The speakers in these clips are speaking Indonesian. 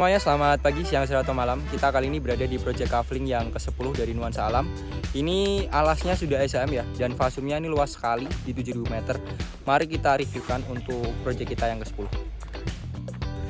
Semuanya selamat pagi, siang, sore, atau malam. Kita kali ini berada di Project Kafling yang ke-10 dari Nuansa Alam. Ini alasnya sudah SAM ya, dan fasumnya ini luas sekali di 7000 meter. Mari kita reviewkan untuk project kita yang ke-10.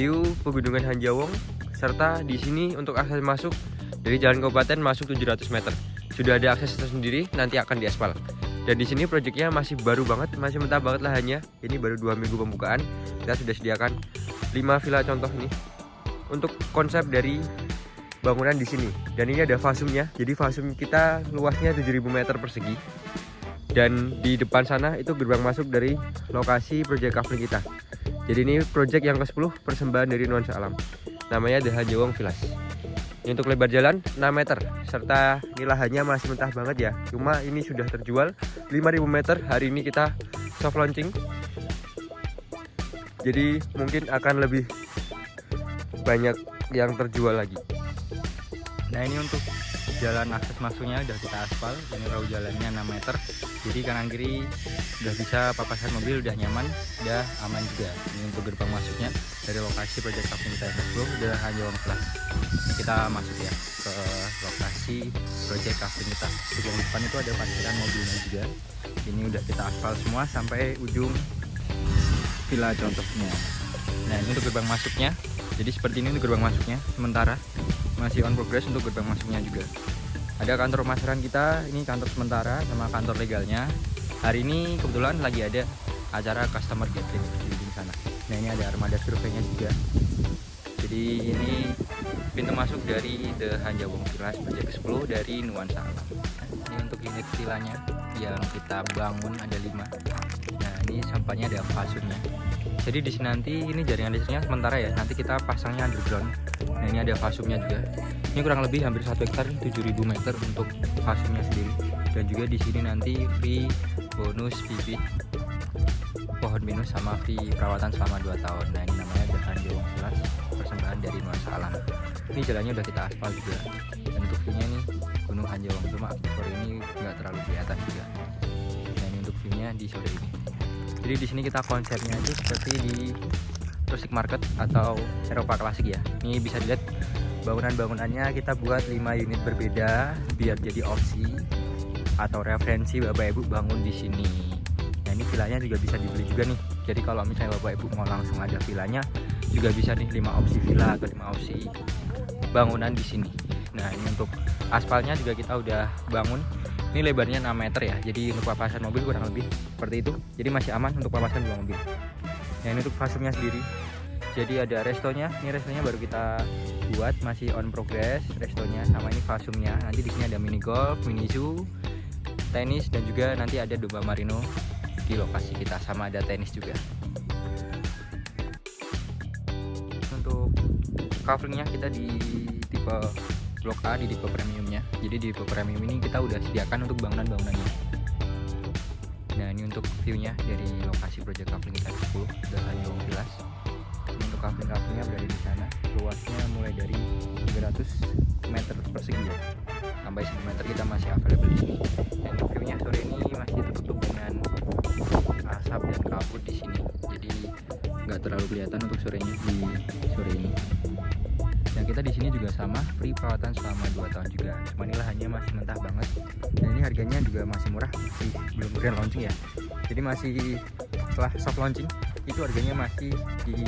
View Pegunungan Hanjawong, serta di sini untuk akses masuk dari Jalan Kabupaten masuk 700 meter. Sudah ada akses tersendiri, nanti akan diaspal. Dan di sini proyeknya masih baru banget, masih mentah banget lahannya. Ini baru 2 minggu pembukaan. Kita sudah sediakan 5 villa contoh nih. Untuk konsep dari bangunan di sini, dan ini ada fasumnya. Jadi fasum kita luasnya 7000 meter persegi. Dan di depan sana itu gerbang masuk dari lokasi Project Kafling kita. Jadi ini project yang ke-10 persembahan dari Nuansa Alam. Namanya The Hanjawong Villas. Ini untuk lebar jalan 6 meter, serta ini lahannya masih mentah banget ya. Cuma ini sudah terjual 5000 meter. Hari ini kita soft launching. Jadi mungkin akan lebih banyak yang terjual lagi. Nah, ini untuk jalan akses masuknya udah kita aspal. Ini raw jalannya 6 meter. Jadi kanan kiri udah bisa papasan mobil, udah nyaman, udah aman juga. Ini untuk gerbang masuknya dari lokasi Project Kafling kita yang ke-10 The Hanjawong Villas. Ini kita masuk ya ke lokasi Project Kafling kita. Di depan itu ada parkiran mobilnya juga. Ini udah kita aspal semua sampai ujung villa contohnya. Nah, ini untuk gerbang masuknya. Jadi seperti ini untuk gerbang masuknya, sementara masih on progress untuk gerbang masuknya juga. Ada kantor pemasaran kita, ini kantor sementara sama kantor legalnya. Hari ini kebetulan lagi ada acara customer gathering di ujung sana. Nah, ini ada armada surveinya juga. Jadi ini pintu masuk dari The Hanjawong Villas Project 10 dari Nuansa Alam. Ini untuk unit villanya yang kita bangun ada 5. Nah, ini sampahnya ada fasumnya. Jadi di sini nanti ini jaringan listriknya sementara ya. Nanti kita pasangnya underground. Nah, ini ada fasumnya juga. Ini kurang lebih hampir 1 hektar, 7000 meter untuk fasumnya sendiri. Dan juga di sini nanti free bonus bibit pohon pinus sama free perawatan selama 2 tahun. Nah, ini namanya The Hanjawong Villas, persembahan dari Nuansa Alam. Ini jalannya udah kita aspal juga. Dan untuk view-nya nih Gunung Hanjawong, cuma sore ini nggak terlalu kelihatan juga. Nah, ini untuk view-nya di sore ini. Jadi di sini kita konsepnya itu seperti di Rustic Market atau Eropa klasik ya. Ini bisa dilihat bangunan-bangunannya kita buat 5 unit berbeda biar jadi opsi atau referensi Bapak Ibu bangun di sini. Nah, ini villanya juga bisa dibeli juga nih. Jadi kalau misalnya Bapak Ibu mau langsung ada villanya juga bisa nih, 5 opsi villa atau 5 opsi bangunan di sini. Nah, ini untuk aspalnya juga kita udah bangun. Ini lebarnya 6 meter ya. Jadi untuk papasan mobil kurang lebih seperti itu. Jadi masih aman untuk papasan 2 mobil. Nah, ini untuk fasumnya sendiri. Jadi ada restonya. Ini restonya baru kita buat, masih on progress restonya, sama ini fasumnya. Nanti di sini ada mini golf, mini zoo, tenis, dan juga nanti ada domba marino di lokasi kita, sama ada tenis juga. Untuk covernya kita di tipe Blok A, di tipe premiumnya. Jadi di tipe premium ini kita udah sediakan untuk bangunan-bangunannya. Nah, ini untuk view-nya dari lokasi Project Kafling kita 10 The Hanjawong Villas. Ini untuk kafling-kaflingnya berada di sana. Luasnya mulai dari 300 meter persegi ya, sampai 10 meter kita masih available di sini. Dan view-nya sore ini masih tertutup dengan asap dan kabut di sini. Jadi nggak terlalu kelihatan untuk sorenya di sore ini. Nah, kita di sini juga sama, free perawatan selama 2 tahun juga. Cuma ini lahannya masih mentah banget. Dan ini harganya juga masih murah, masih belum grand launching ya. Jadi masih setelah soft launching itu harganya masih di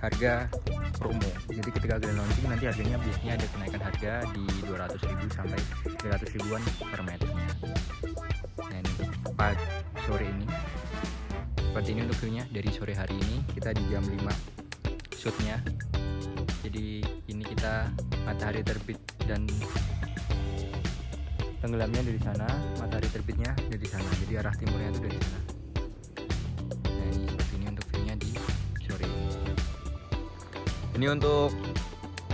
harga promo. Jadi ketika grand launching nanti harganya biasanya ada kenaikan harga di 200.000 sampai 300 ribuan per meternya. Nah, ini tepat sore ini. Seperti ini untuk view-nya dari sore hari ini. Kita di jam 5 shootnya. Jadi ini kita matahari terbit dan tenggelamnya dari sana, matahari terbitnya dari sana. Jadi arah timurnya itu dari sana. Nah, ini seperti ini untuk view-nya di sore ini. Ini untuk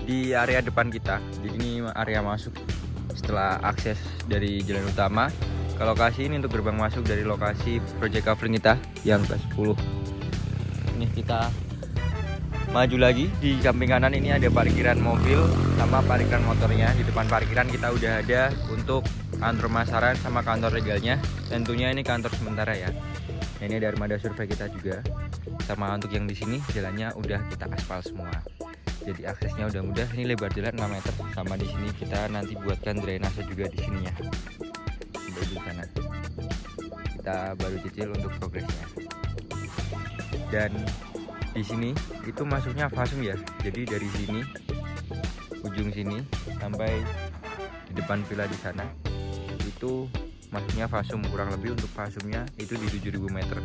di area depan kita. Jadi ini area masuk setelah akses dari jalan utama ke lokasi ini. Untuk gerbang masuk dari lokasi Project Kafling kita yang ke-10. Ini kita maju lagi, di samping kanan ini ada parkiran mobil sama parkiran motornya. Di depan parkiran kita udah ada untuk kantor pemasaran sama kantor legalnya. Tentunya ini kantor sementara ya. Nah, ini ada armada survei kita juga. Sama untuk yang di sini jalannya udah kita aspal semua. jadi aksesnya udah mudah. Ini lebar jalan 6 meter, sama di sini kita nanti buatkan drainase juga di sininya. Sampai di sana. Kita baru cicil untuk progresnya. Dan di sini itu masuknya fasum ya. Jadi dari sini ujung sini sampai di depan villa di sana itu masuknya fasum, kurang lebih untuk fasumnya itu di 7.000 meter.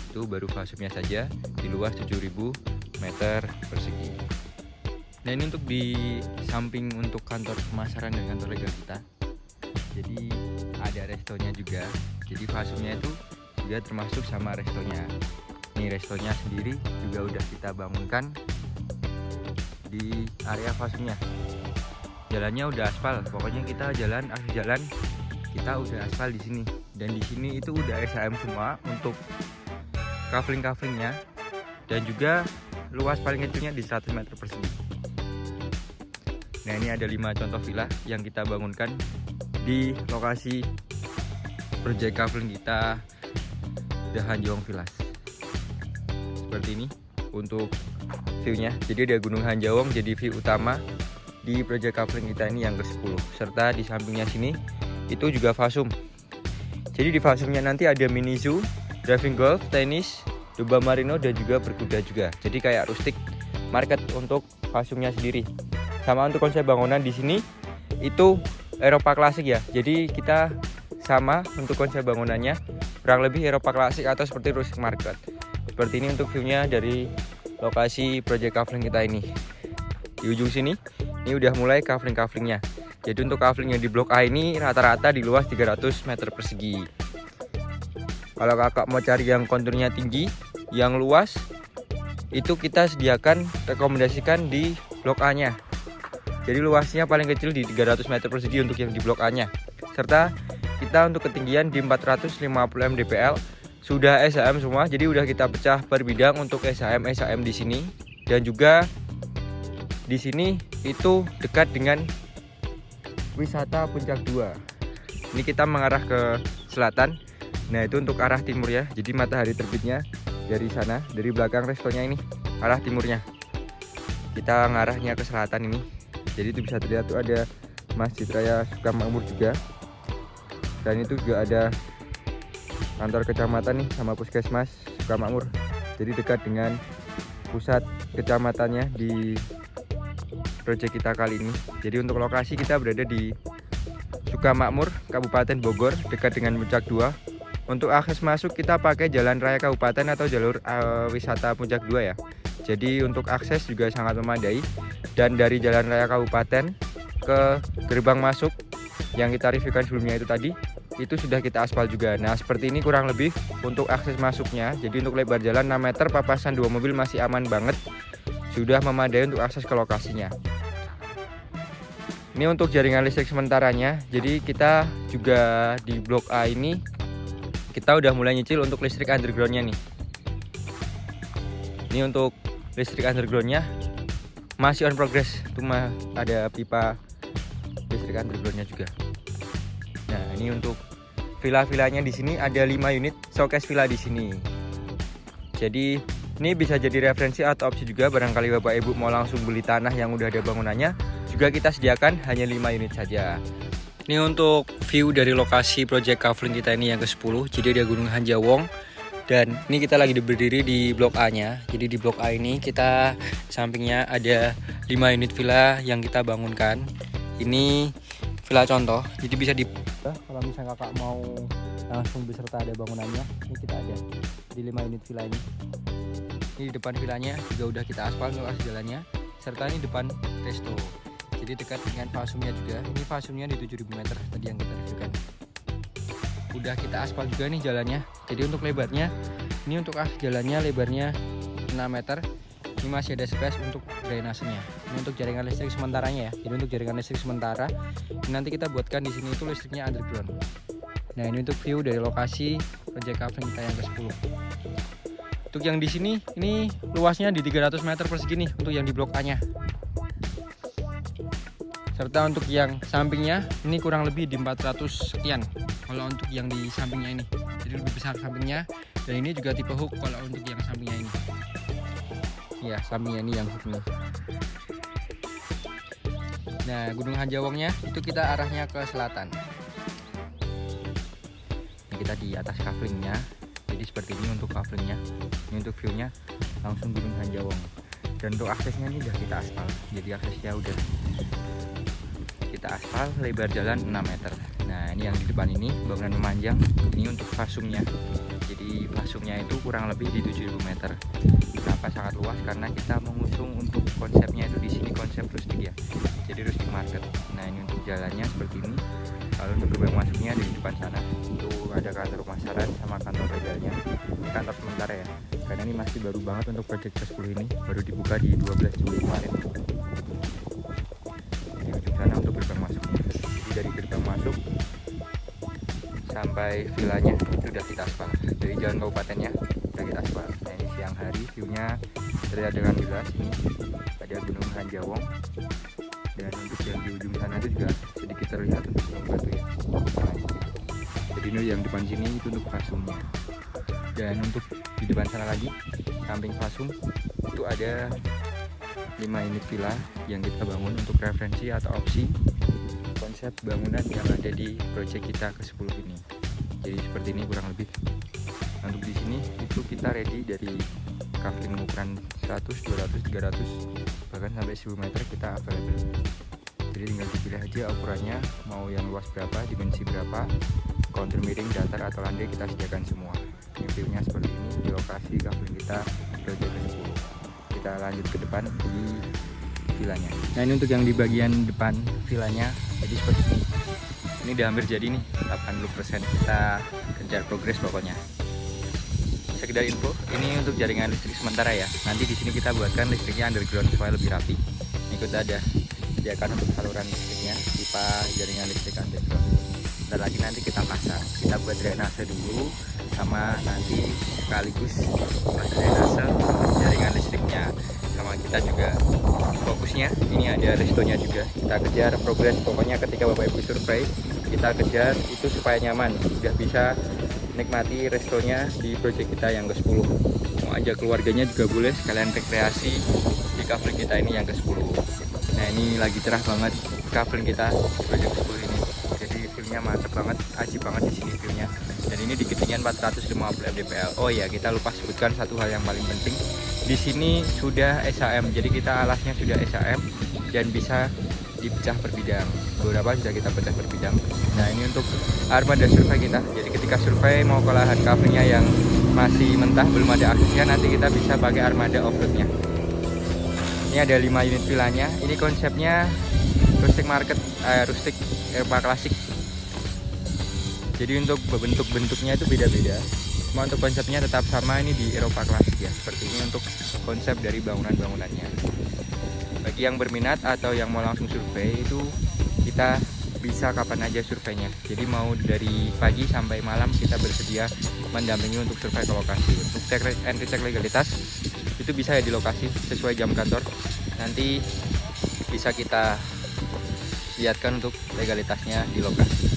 Itu baru fasumnya saja di luas 7.000 meter persegi. Nah ini untuk di samping untuk kantor pemasaran dan kantor legal kita. Jadi ada restonya juga. Jadi fasumnya itu juga termasuk sama restonya. Ini restonya sendiri juga udah kita bangunkan di area fasumnya. Jalannya udah aspal, pokoknya kita akses jalan kita udah aspal di sini. Dan di sini itu udah SHM semua untuk kafling-kaflingnya, dan juga luas paling kecilnya di 100 meter persegi. Nah ini ada 5 contoh villa yang kita bangunkan di lokasi project kafling kita The Hanjawong Villas. Seperti ini untuk view-nya. Jadi ada Gunung Hanjawong jadi view utama di project kafling kita ini yang ke-10. Serta di sampingnya sini itu juga fasum. Jadi di fasumnya nanti ada mini zoo, driving golf, tenis, domba marino, dan juga berkuda juga. Jadi kayak rustic market untuk fasumnya sendiri. Sama untuk konsep bangunan di sini itu Eropa klasik ya. Jadi kita sama untuk konsep bangunannya kurang lebih Eropa klasik atau seperti rustic market. Seperti ini untuk view-nya dari lokasi project kafling kita ini. Di ujung sini ini udah mulai kafling-kaflingnya. Jadi untuk kafling yang di blok A ini rata-rata di luas 300 meter persegi. Kalau kakak mau cari yang konturnya tinggi, yang luas, itu kita sediakan, rekomendasikan di blok A-nya. Jadi luasnya paling kecil di 300 meter persegi untuk yang di blok A-nya. Serta kita untuk ketinggian di 450 mdpl sudah SHM semua. Jadi udah kita pecah per bidang untuk SHM di sini. Dan juga di sini itu dekat dengan wisata Puncak 2. Ini kita mengarah ke selatan. Nah itu untuk arah timur ya. Jadi matahari terbitnya dari sana, dari belakang restonya ini arah timurnya. Kita ngarahnya ke selatan ini. Jadi itu bisa terlihat tuh ada Masjid Raya Sukamakmur juga. Dan itu juga ada kantor kecamatan nih sama puskesmas Sukamakmur. Jadi dekat dengan pusat kecamatannya di proyek kita kali ini. Jadi untuk lokasi kita berada di Sukamakmur, Kabupaten Bogor, dekat dengan Puncak 2. Untuk akses masuk kita pakai jalan raya kabupaten atau jalur wisata Puncak 2 ya. Jadi untuk akses juga sangat memadai. Dan dari jalan raya kabupaten ke gerbang masuk yang kita reviewkan sebelumnya itu tadi, itu sudah kita aspal juga. Nah seperti ini kurang lebih untuk akses masuknya. Jadi untuk lebar jalan 6 meter, papasan 2 mobil masih aman banget. Sudah memadai untuk akses ke lokasinya. Ini untuk jaringan listrik sementaranya. Jadi kita juga di blok A ini kita udah mulai nyicil untuk listrik undergroundnya nih. Ini untuk listrik undergroundnya masih on progress. Cuma ada pipa listrik undergroundnya juga. Nah ini untuk villa-villanya di sini ada 5 unit showcase villa di sini. Jadi ini bisa jadi referensi atau opsi juga barangkali Bapak Ibu mau langsung beli tanah yang udah ada bangunannya. Juga kita sediakan hanya 5 unit saja. Ini untuk view dari lokasi project kafling kita ini yang ke-10. Jadi ada Gunung Hanjawong. Dan ini kita lagi berdiri di blok A-nya. Jadi di blok A ini kita sampingnya ada 5 unit villa yang kita bangunkan. Ini villa contoh. Jadi bisa kalau misalnya kakak mau langsung beserta ada bangunannya, ini kita ada di 5 unit villa ini. Ini di depan villanya juga udah kita aspal untuk akses jalannya. Serta ini depan resto. Jadi dekat dengan fasumnya juga. Ini fasumnya di 7.000 meter tadi yang kita reviewkan. Udah kita aspal juga nih jalannya. Jadi untuk lebarnya, ini untuk akses jalannya lebarnya 6 meter. Ini masih ada space untuk drainasenya. Ini untuk jaringan listrik sementaranya ya. Jadi untuk jaringan listrik sementara, nanti kita buatkan di sini itu listriknya underground. Nah ini untuk view dari lokasi project kafling kita yang ke-10. Untuk yang di sini, ini luasnya di 300 meter persegi nih untuk yang di blok A-nya. Serta untuk yang sampingnya ini kurang lebih di 400 sekian kalau untuk yang di sampingnya ini. Jadi lebih besar sampingnya, dan ini juga tipe hook kalau untuk yang sampingnya ini. Ya, sampingnya ini yang hook nih. Nah, Gunung Hanjawongnya itu kita arahnya ke selatan. Ini kita di atas kaflingnya. Jadi seperti ini untuk kaflingnya. Ini untuk view-nya langsung Gunung Hanjawong. Dan untuk aksesnya ini udah kita aspal. Jadi aksesnya udah kita aspal, lebar jalan 6 meter. Nah, ini yang di depan ini bangunan memanjang. Ini untuk fasumnya. Jadi fasumnya itu kurang lebih di 7.000 meter. Kenapa sangat luas? Karena kita mengusung untuk konsepnya itu di sini konsep rustic ya. Jadi rustic market. Nah, ini untuk jalannya seperti ini. Kalau untuk gerbang masuknya di depan sana itu ada kantor pemasaran sama kantor legalnya. Ini kantor sementara ya. Karena ini masih baru banget untuk project ke-10 ini, baru dibuka di 12 Juli kemarin. Di ujung sana untuk gerbang masuknya. Jadi dari gerbang masuk sampai villanya itu sudah kita aspal. Dari jalan kabupatennya sudah kita aspal. Nah, ini siang hari viewnya terlihat dengan jelas. Ini ada Gunung Hanjawong. Dan untuk yang di ujung sana itu juga sedikit terlihat untuk gunung batu ya. Nah, jadi ini yang depan sini itu untuk fasumnya. Dan untuk di depan sana lagi samping fasum itu ada 5 unit villa yang kita bangun untuk referensi atau opsi konsep bangunan yang ada di proyek kita ke-10 ini. Jadi seperti ini kurang lebih. Untuk di sini itu kita ready dari kafling ukuran 100, 200, 300 bahkan sampai 1000 meter kita available. Jadi tinggal dipilih aja ukurannya, mau yang luas berapa, dimensi berapa, kontur miring, datar atau landai kita sediakan semua. Ini view-nya seperti ini di lokasi kafling kita proyek ke-10. Kita lanjut ke depan di villanya. Nah, ini untuk yang di bagian depan villanya. Jadi seperti ini. Ini udah hampir jadi nih, 80%. Kita kejar progres pokoknya. Sekedar info, ini untuk jaringan listrik sementara ya. Nanti di sini kita buatkan listriknya underground supaya lebih rapi. Ini kita ada sediakan untuk saluran listriknya, pipa jaringan listrik underground. Bentar lagi nanti kita pasang. Kita buat drainase dulu, sama nanti sekaligus buat drainase jaringan listriknya. Sama kita juga fokusnya ini ada restonya juga. Kita kejar progres pokoknya ketika Bapak Ibu survei kita kejar itu supaya nyaman, udah bisa nikmati restonya di proyek kita yang ke-10. Mau ajak keluarganya juga boleh, sekalian rekreasi di kafling kita ini yang ke-10. Nah, ini lagi cerah banget kafling kita proyek ke-10 ini. Jadi view-nya mantep banget, ajib banget di sini view-nya. Dan ini di ketinggian 450 mdpl. Oh ya, kita lupa sebutkan satu hal yang paling penting. Di sini sudah SAM, jadi kita alasnya sudah SAM dan bisa dipecah per bidang. Beberapa sudah kita pecah per bidang. Nah, ini untuk armada survei kita. Jadi ketika survei mau ke lahan kaflingnya yang masih mentah, belum ada aksesnya, nanti kita bisa pakai armada off-roadnya. Ini ada 5 unit villanya. Ini konsepnya rustic market, rustic Eropa klasik. Jadi untuk bentuk-bentuknya itu beda-beda. Cuma untuk konsepnya tetap sama, ini di Eropa klasik ya. Seperti ini untuk konsep dari bangunan-bangunannya. Bagi yang berminat atau yang mau langsung survei itu kita bisa kapan aja surveinya. Jadi mau dari pagi sampai malam kita bersedia mendampingi untuk survei ke lokasi. Untuk cek and recheck legalitas itu bisa ya di lokasi sesuai jam kantor. Nanti bisa kita lihatkan untuk legalitasnya di lokasi.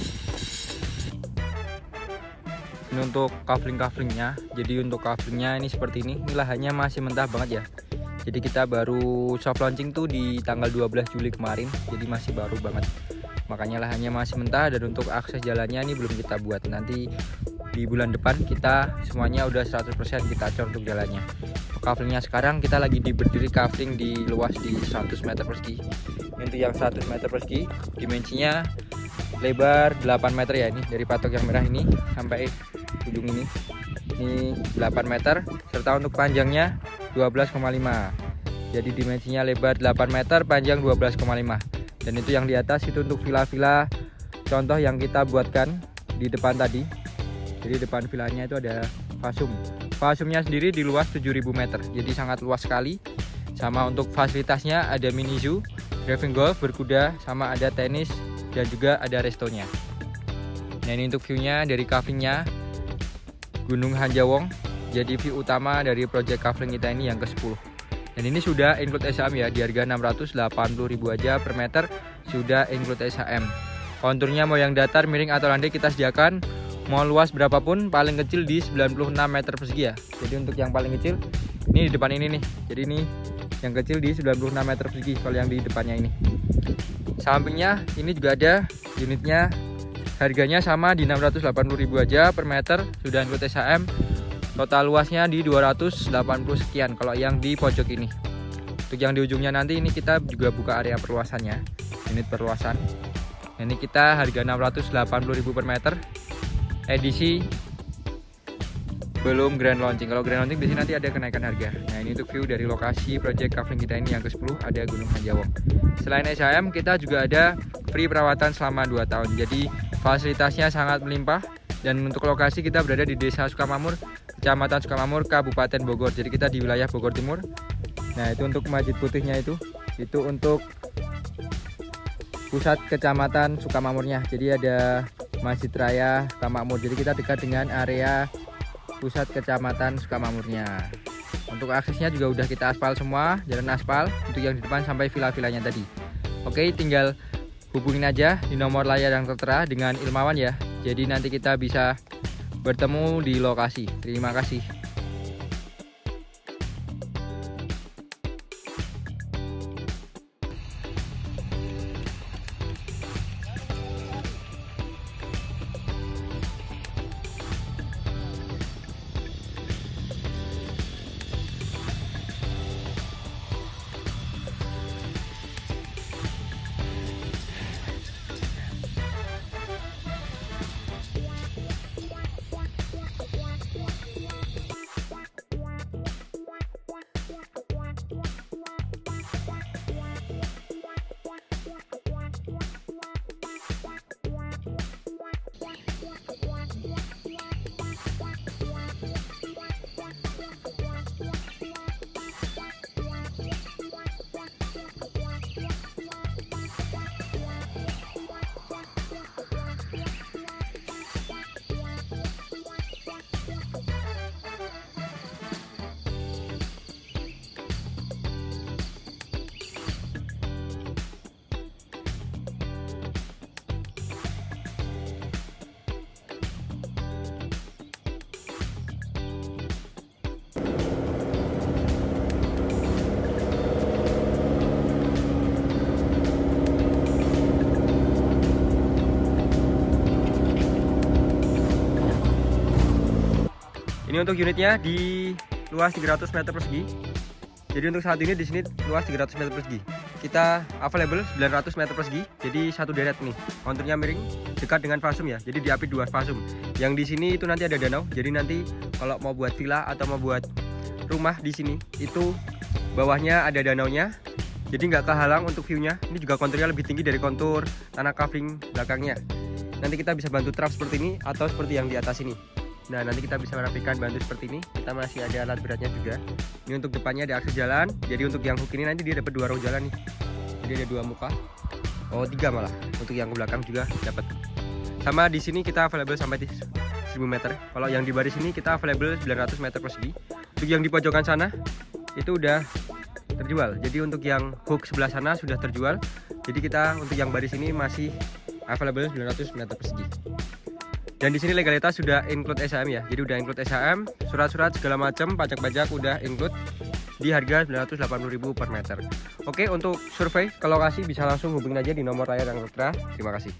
Ini untuk kafling-kaflingnya. Jadi untuk kaflingnya ini seperti ini. Ini lahannya masih mentah banget ya. Jadi kita baru soft launching tuh di tanggal 12 Juli kemarin. Jadi masih baru banget. Makanya lahannya masih mentah dan untuk akses jalannya ini belum kita buat. Nanti di bulan depan kita semuanya udah 100% kita cor untuk jalannya. Kaflingnya sekarang kita lagi berdiri kafling di luas di 100 meter persegi. Untuk yang 100 meter persegi dimensinya lebar 8 meter ya, ini dari patok yang merah ini sampai ujung ini 8 meter, serta untuk panjangnya 12,5. Jadi dimensinya lebar 8 meter, panjang 12,5. Dan itu yang di atas itu untuk villa-villa contoh yang kita buatkan di depan tadi. Jadi depan villanya itu ada fasum. Fasumnya sendiri di luas 7.000 meter. Jadi sangat luas sekali. Sama untuk fasilitasnya ada mini zoo, driving golf, berkuda, sama ada tenis dan juga ada restonya. Nah, ini untuk view-nya dari kaflingnya Gunung Hanjawong. Jadi view utama dari project kafling kita ini yang ke-10. Dan ini sudah include SAM ya, di harga 680.000 aja per meter sudah include SAM. Konturnya mau yang datar, miring atau landai kita sediakan. Mau luas berapapun, paling kecil di 96 meter persegi ya. Jadi untuk yang paling kecil ini di depan ini nih. Jadi ini yang kecil di 96 meter persegi kalau yang di depannya ini. Sampingnya ini juga ada unitnya, harganya sama di 680.000 aja per meter, sudah include SHM. Total luasnya di 280 sekian kalau yang di pojok ini. Untuk yang di ujungnya nanti ini kita juga buka area perluasannya, unit perluasan. Ini kita harga 680.000 per meter, edisi belum grand launching. Kalau grand launching biasanya nanti ada kenaikan harga. Nah, ini untuk view dari lokasi project kafling kita ini yang ke-10, ada Gunung Hanjawong. Selain SHM, kita juga ada free perawatan selama 2 tahun. Jadi fasilitasnya sangat melimpah. Dan untuk lokasi kita berada di Desa Sukamamur, Kecamatan Sukamamur, Kabupaten Bogor. Jadi kita di wilayah Bogor Timur. Nah, itu untuk Masjid Putihnya itu untuk pusat Kecamatan Sukamamurnya. Jadi ada Masjid Raya Sukamamur. Jadi kita dekat dengan area pusat Kecamatan Sukamamurnya. Untuk aksesnya juga udah kita aspal semua, jalan aspal untuk yang di depan sampai villa-villanya tadi. Oke, tinggal hubungin aja di nomor layar yang tertera dengan Ilmawan ya. Jadi nanti kita bisa bertemu di lokasi. Terima kasih. Ini untuk unitnya di luas 300 meter persegi. Jadi untuk saat ini di sini luas 300 meter persegi. Kita available 900 meter persegi. Jadi satu deret nih. Konturnya miring, dekat dengan fasum ya. Jadi diapit 2 fasum. Yang di sini itu nanti ada danau. Jadi nanti kalau mau buat villa atau mau buat rumah di sini itu bawahnya ada danaunya. Jadi nggak kehalang untuk view-nya. Ini juga konturnya lebih tinggi dari kontur tanah kafling belakangnya. Nanti kita bisa bantu trap seperti ini atau seperti yang di atas ini. Nah, nanti kita bisa merapikan bantu seperti ini. Kita masih ada alat beratnya juga. Ini untuk depannya ada akses jalan. Jadi untuk yang hook ini nanti dia dapat 2 row jalan nih. Jadi ada 2 muka. Oh, 3 malah. Untuk yang ke belakang juga dapat. Sama di sini kita available sampai 1000 meter. Kalau yang di baris ini kita available 900 meter persegi. Untuk yang di pojokan sana itu udah terjual. Jadi untuk yang hook sebelah sana sudah terjual. Jadi kita untuk yang baris ini masih available 900 meter persegi. Dan di sini legalitas sudah include SHM ya. Jadi udah include SHM, surat-surat segala macam, pajak-pajak udah include di harga 980.000 per meter. Oke, untuk survei ke lokasi bisa langsung hubungin aja di nomor layar yang tertera. Terima kasih.